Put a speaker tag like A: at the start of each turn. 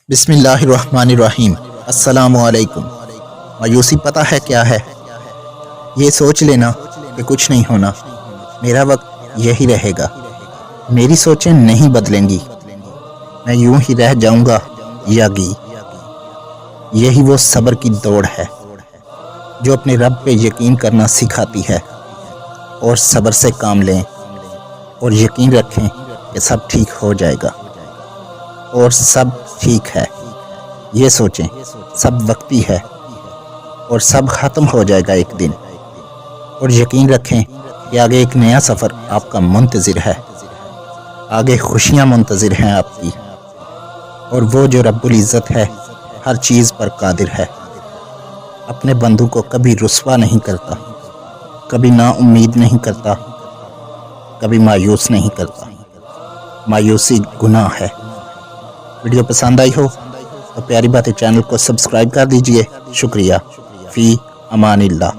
A: बिस्मिल्लाहिर्रहमानिर्रहीम। अस्सलामु अलैकुम। मायूसी पता है क्या है? ये सोच लेना कि कुछ नहीं होना, मेरा वक्त यही रहेगा, मेरी सोचें नहीं बदलेंगी, मैं यूं ही रह जाऊंगा यागी। यही वो सब्र की दौड़ है जो अपने रब पे यकीन करना सिखाती है। और सब्र से काम लें और यकीन रखें कि सब ठीक हो जाएगा और सब ठीक है। ये सोचें सब वक्ती है और सब ख़त्म हो जाएगा एक दिन। और यकीन रखें कि आगे एक नया सफ़र आपका मुंतज़िर है, आगे खुशियाँ मुंतज़िर हैं आपकी। और वो जो रब्बुल इज़्ज़त है हर चीज़ पर कादिर है, अपने बंदों को कभी रुस्वा नहीं करता, कभी ना उम्मीद नहीं करता, कभी मायूस नहीं करता। मायूसी गुनाह है। वीडियो पसंद आई हो तो प्यारी बातें चैनल को सब्सक्राइब कर दीजिए। शुक्रिया। फ़ी अमानिल्लाह।